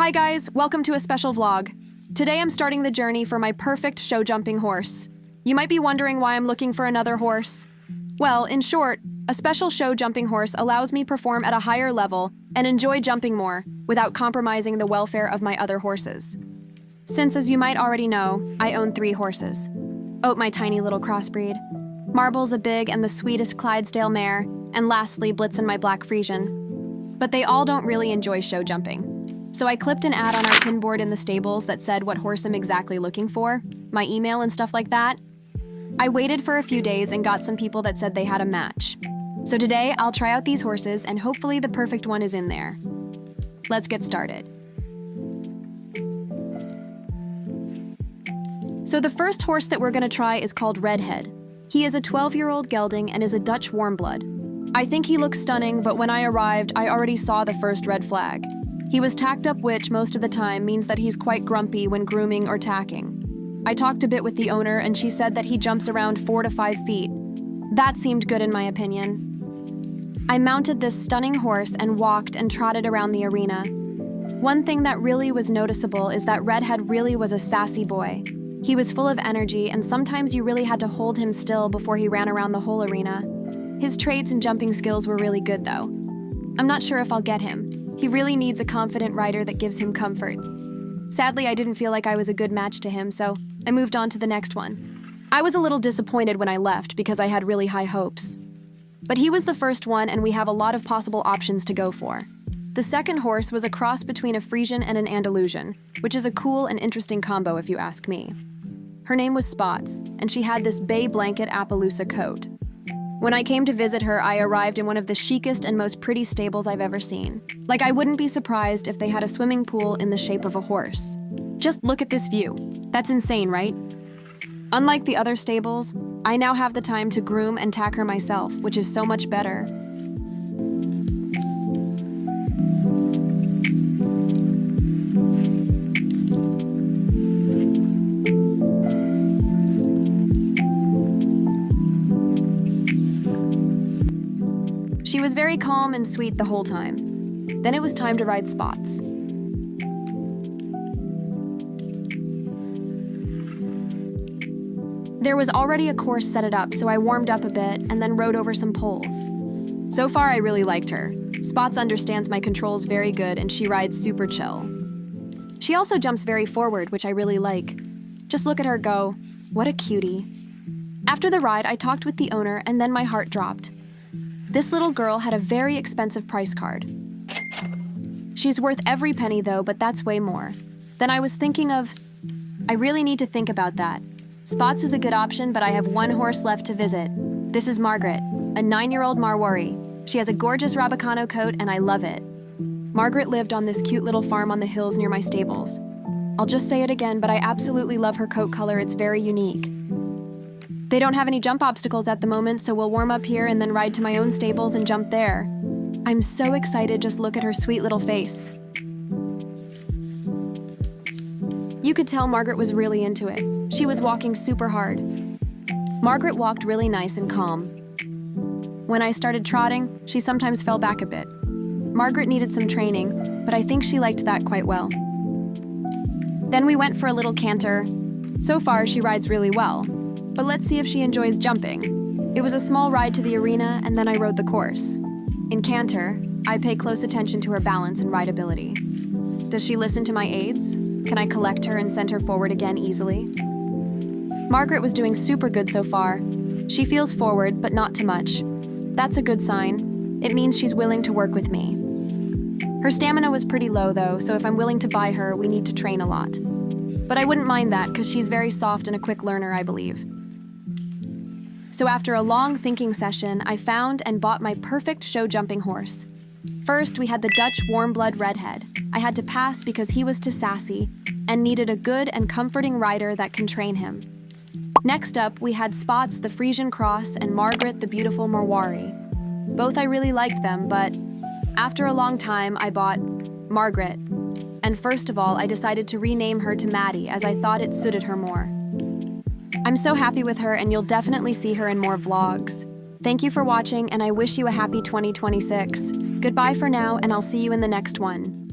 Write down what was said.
Hi guys, welcome to a special vlog. Today I'm starting the journey for my perfect show jumping horse. You might be wondering why I'm looking for another horse. Well, in short, a special show jumping horse allows me perform at a higher level and enjoy jumping more without compromising the welfare of my other horses. Since, as you might already know, I own 3 horses. Oat, my tiny little crossbreed, Marble's a big and the sweetest Clydesdale mare, and lastly, Blitzen, my black Friesian. But they all don't really enjoy show jumping. So I clipped an ad on our pin board in the stables that said what horse I'm exactly looking for, my email and stuff like that. I waited for a few days and got some people that said they had a match. So today I'll try out these horses and hopefully the perfect one is in there. Let's get started. So the first horse that we're gonna try is called Redhead. He is a 12-year-old gelding and is a Dutch warm blood. I think he looks stunning, but when I arrived, I already saw the first red flag. He was tacked up, which most of the time means that he's quite grumpy when grooming or tacking. I talked a bit with the owner and she said that he jumps around 4 to 5 feet. That seemed good in my opinion. I mounted this stunning horse and walked and trotted around the arena. One thing that really was noticeable is that Redhead really was a sassy boy. He was full of energy and sometimes you really had to hold him still before he ran around the whole arena. His traits and jumping skills were really good though. I'm not sure if I'll get him. He really needs a confident rider that gives him comfort. Sadly, I didn't feel like I was a good match to him, so I moved on to the next one. I was a little disappointed when I left because I had really high hopes. But he was the first one and we have a lot of possible options to go for. The second horse was a cross between a Friesian and an Andalusian, which is a cool and interesting combo if you ask me. Her name was Spots, and she had this bay blanket Appaloosa coat. When I came to visit her, I arrived in one of the chicest and most pretty stables I've ever seen. Like, I wouldn't be surprised if they had a swimming pool in the shape of a horse. Just look at this view. That's insane, right? Unlike the other stables, I now have the time to groom and tack her myself, which is so much better. She was very calm and sweet the whole time. Then it was time to ride Spots. There was already a course set it up, so I warmed up a bit and then rode over some poles. So far, I really liked her. Spots understands my controls very good and she rides super chill. She also jumps very forward, which I really like. Just look at her go. What a cutie. After the ride, I talked with the owner and then my heart dropped. This little girl had a very expensive price card. She's worth every penny though, but that's way more. Then I was thinking of, I really need to think about that. Spots is a good option, but I have one horse left to visit. This is Margaret, a 9-year-old Marwari. She has a gorgeous Rabicano coat and I love it. Margaret lived on this cute little farm on the hills near my stables. I'll just say it again, but I absolutely love her coat color. It's very unique. They don't have any jump obstacles at the moment, so we'll warm up here and then ride to my own stables and jump there. I'm so excited, just look at her sweet little face. You could tell Margaret was really into it. She was walking super hard. Margaret walked really nice and calm. When I started trotting, she sometimes fell back a bit. Margaret needed some training, but I think she liked that quite well. Then we went for a little canter. So far, she rides really well. But let's see if she enjoys jumping. It was a small ride to the arena, and then I rode the course. In canter, I pay close attention to her balance and rideability. Does she listen to my aids? Can I collect her and send her forward again easily? Margaret was doing super good so far. She feels forward, but not too much. That's a good sign. It means she's willing to work with me. Her stamina was pretty low though, so if I'm willing to buy her, we need to train a lot. But I wouldn't mind that because she's very soft and a quick learner, I believe. So after a long thinking session, I found and bought my perfect show jumping horse. First, we had the Dutch warm blood Redhead. I had to pass because he was too sassy and needed a good and comforting rider that can train him. Next up, we had Spots the Friesian Cross and Margaret the beautiful Marwari. Both I really liked them, but after a long time, I bought Margaret. And first of all, I decided to rename her to Maddie as I thought it suited her more. I'm so happy with her and you'll definitely see her in more vlogs. Thank you for watching and I wish you a happy 2026. Goodbye for now and I'll see you in the next one.